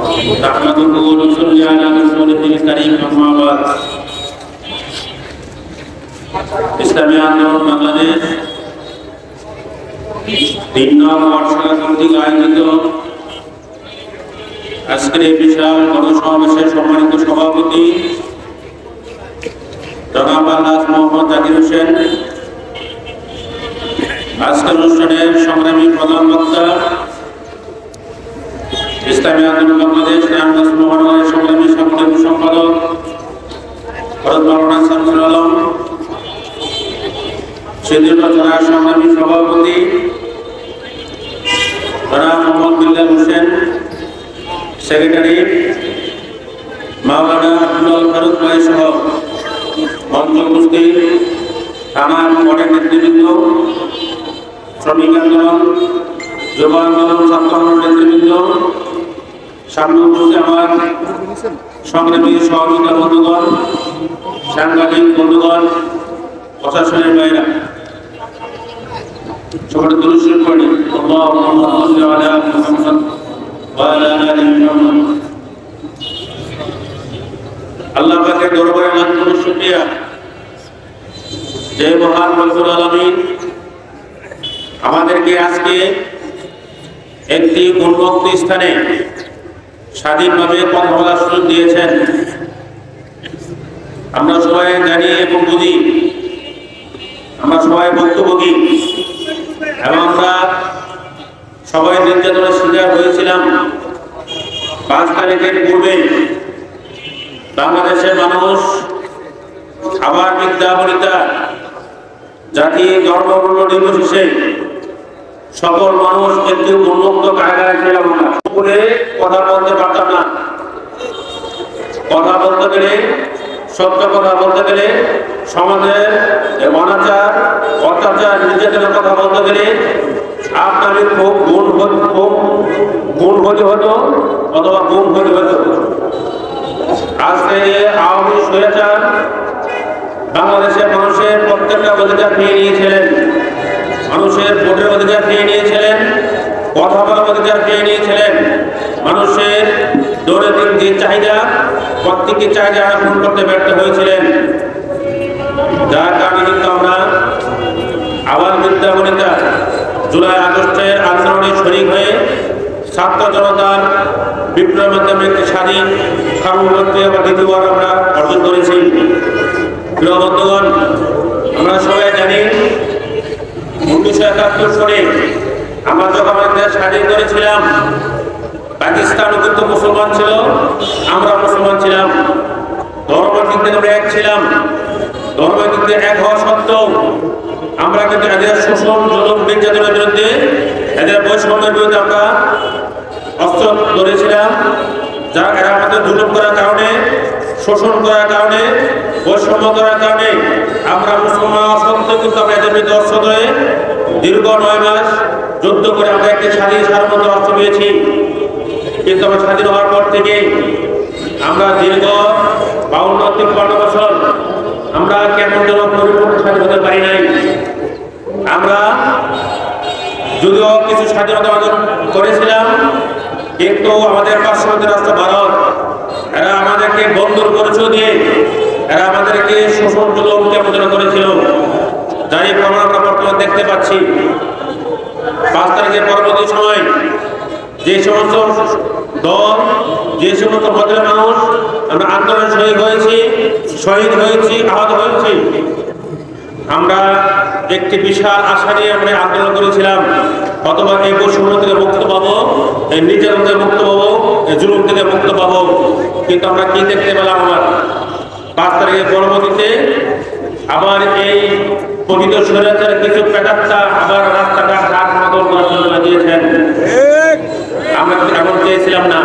نحمده ونصلي على رسوله الكريم أما بعد ইসলামী আন্দোলন বাংলাদেশ 3 নং বর্ষাকাল কর্তৃক আয়োজিত আজকের এই বিশাল গণসমাবেশের সম্মানিত সভাপতি জনাব আল্লাহ মোহাম্মদ জাকির হোসেন, আজকের অনুষ্ঠানের সংগ্রামী প্রধান বক্তা ইসলামী আন্দোলন বাংলাদেশ নারায়ণগঞ্জ মহানগরের সংগ্রামী সাংগঠনিক সম্পাদক হযরত মাওলানা শামসুল আলম, সেদিনকার সংগ্রামী সভাপতি জনাব মোহাম্মদ বিল্লাল হোসেন, সেক্রেটারি মাওলানা আব্দুল ফারুক ভাই সহ মঞ্চ উপস্থিত থানার পরের নেতৃবৃন্দ, শ্রমিক আন্দোলন, যুব আন্দোলন, ছাত্র আন্দোলন নেতৃবৃন্দ, সামনে উপস্থিত আমার সংগ্রামী সহযোগিতা বন্ধুগণ, সাংবাদিক বন্ধুগণ, প্রশাসনের বাইরা, সকলে দুরূদ শরীফ পড়ি। আল্লাহুম্মা সাল্লি আলা মুহাম্মাদ ওয়া আলা আলি মুহাম্মাদ। আল্লাহ পাকের দরবারে লাখ কোটি শুকরিয়া যে মহান রব্বুল আলামিন আমাদেরকে আজকে একটি উন্মুক্ত স্থানে স্বাধীনভাবে কথা বলার সুযোগ দিয়েছেন। আমরা সবাই জানি এবং বুঝি, আমরা সবাই ভুক্তভোগী এবং আমরা সবাই নির্যাতনের শিকার হয়েছিলাম। 5 তারিখের পূর্বে বাংলাদেশের মানুষ আবার বিদ্যা বনিতা জাতি ধর্মবর্ণ নির্বিশেষে সকল মানুষ একটি উন্মুক্ত কায়দায় ছিলাম। বলে কথা বলতে পারতাম না। কথা বলতে গেলে, সত্য কথা বলতে গেলে, সমাজের অনাচার, অত্যাচার, নির্যাতনের কথা বলতে গেলে আপনাদের খুব গুণ হতে হতো অথবা গুণ হতে হতো। আজকে আওয়ামী স্বৈরাচার বাংলাদেশের মানুষের প্রত্যেকটা অধিকার নিয়ে নিয়েছিলেন, মানুষের ভোটের অধিকার নিয়ে নিয়েছিলেন, কথা বলার অধিকার নিয়ে নিয়েছিলেন, মানুষের দৈনন্দিন যে চাহিদা, প্রত্যেকটি চাহিদা পূরণ করতে ব্যর্থ হয়েছিলেন। যার কারণে কিন্তু আমরা আবার বিদ্যা বনিতা জুলাই আগস্টের আন্দোলনে শরিক হয়ে ছাত্র জনতার বিপ্লবের মাধ্যমে একটি স্বাধীন সার্বভৌমত্ব বা দ্বিতীয়বার আমরা অর্জন করেছি। প্রিয় বন্ধুগণ, আমরা সবাই জানি 1971 সালে আমরা যখন আমাদের স্বাধীন করেছিলাম, পাকিস্তানও কিন্তু মুসলমান ছিল, আমরা মুসলমান ছিলাম। ধর্মের দিক থেকে আমরা এক ছিলাম। ধর্মের দিক থেকে এক হওয়া সত্ত্বেও আমরা কিন্তু এদের শোষণ, জুলুম, নির্যাতনের বিরুদ্ধে, এদের বৈষম্যের বিরুদ্ধে আমরা অস্ত্র ধরেছিলাম। যা এরা আমাদের জুলুম করার কারণে, শোষণ করার কারণে, বৈষম্য করার কারণে আমরা মুসলমান সত্ত্বেও কিন্তু আমরা এদের বিরুদ্ধে অস্ত্র ধরে দীর্ঘ 9 মাস যুদ্ধ করে আমরা একটি স্বাধীন সার্বভৌম রাষ্ট্র পেয়েছি। কিন্তু আমরা স্বাধীন হওয়ার পর থেকে আমরা দীর্ঘ 52-53 বছর আমরা কেমন যেন পরিপূর্ণ স্বাধীন হতে পারি নাই। আমরা যদিও কিছু স্বাধীনতা অর্জন করেছিলাম, কিন্তু আমাদের পার্শ্ববর্তী রাষ্ট্র ভারত, এরা আমাদেরকে বন্দর পরিচয় দিয়ে এরা আমাদেরকে শোষণ, জুলুম কেমন যেন করেছিল। যার এই প্রমাণ আমরা বর্তমানে দেখতে পাচ্ছি। 5 তারিখের পরবর্তী সময় যে সমস্ত দল, যে সমস্ত পদের মানুষ আমরা আন্দোলনে শহীদ হয়েছি, আহত হয়েছি, আমরা একটি বিশাল আশা নিয়ে আমরা আন্দোলন করেছিলাম, অথবা এই বৈষম্য থেকে মুক্ত পাবো, এই নির্যাতন থেকে মুক্ত পাবো, এই জুলুম থেকে মুক্ত পাবো। কিন্তু আমরা কি দেখতে পেলাম? আমার 5 তারিখের পরবর্তীতে আবার এই প্রকৃত স্বৈরাচারের কিছু পেটাত্তা আবার রাস্তাঘাট রাত মতন করার জন্য লাগিয়েছেন। আমরা এমন চেয়েছিলাম না।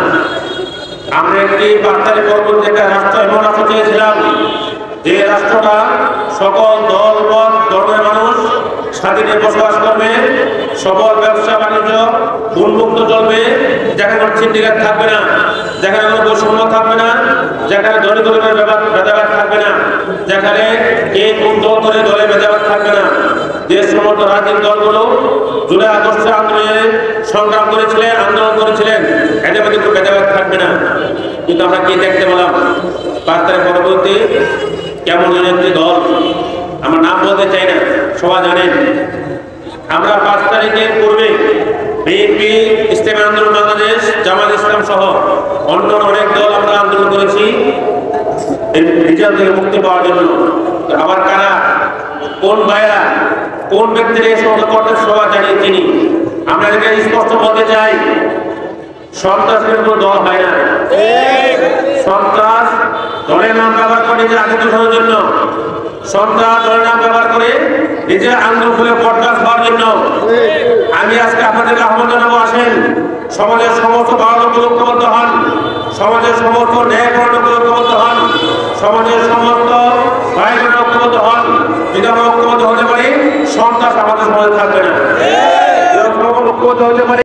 আমরা একটি 5 তারিখ পরবর্তী একটা রাষ্ট্র, এমন রাষ্ট্র চেয়েছিলাম যে রাষ্ট্রটা সকল দল, মত, ধর্মের মানুষ স্বাধীনে বসবাস করবে, সকল ব্যবসা বাণিজ্য উন্মুক্ত চলবে, যেখানে কোনো সিন্ডিকেট থাকবে না, যেখানে কোনো বৈষম্য থাকবে না, যেখানে দলে দলে ভেদাভেদ থাকবে না, যেখানে কে কোন দল করে দলে ভেদাভেদ থাকবে না। যে সমস্ত রাজনৈতিক দলগুলো জুলাই আগস্টের আন্দোলনে সংগ্রাম করেছিলেন, আন্দোলন করেছিলেন, এদের মধ্যে কোনো ভেদাভেদ থাকবে না। কিন্তু আমরা কি দেখতে পেলাম 5 তারিখ পরবর্তী কেমন একটি দল, আমার নাম বলতে চাই না, সবাই জানেন। আমরা 5 তারিখের পূর্বে বিএনপি, ইসলামী আন্দোলন বাংলাদেশ, জামাত ইসলাম সহ অন্য অনেক দল আমরা আন্দোলন করেছি রিজার্ভ থেকে মুক্তি পাওয়ার জন্য। আবার কারা, কোন ভাইরা, কোন ব্যক্তিরা এই সমস্ত করতে সবাই জানিয়ে চিনি। আমরা এটাকে স্পষ্ট বলতে চাই, সন্ত্রাসের কোনো দল হয় না। সন্ত্রাস দলের নাম ব্যবহার করে নিজের আগে দোষানোর জন্য, সন্ত্রাস দলের নাম ব্যবহার করে নিজের আন্দোলন করে বরখাস্ত হওয়ার জন্য। আমি আজকে আপনাদেরকে আহ্বান জানাবো, আসেন সমাজের সমস্ত ভালো ঐক্যবদ্ধ হন, সমাজের সমস্ত ন্যায়পূর্ণ ঐক্যবদ্ধ হন, সমাজের সমস্ত ভাইগুলো ঐক্যবদ্ধ হন। যদি আমরা ঐক্যবদ্ধ হতে পারি, সন্ত্রাস আমাদের সমাজে থাকবে না। ঐক্যবদ্ধ হতে পারি।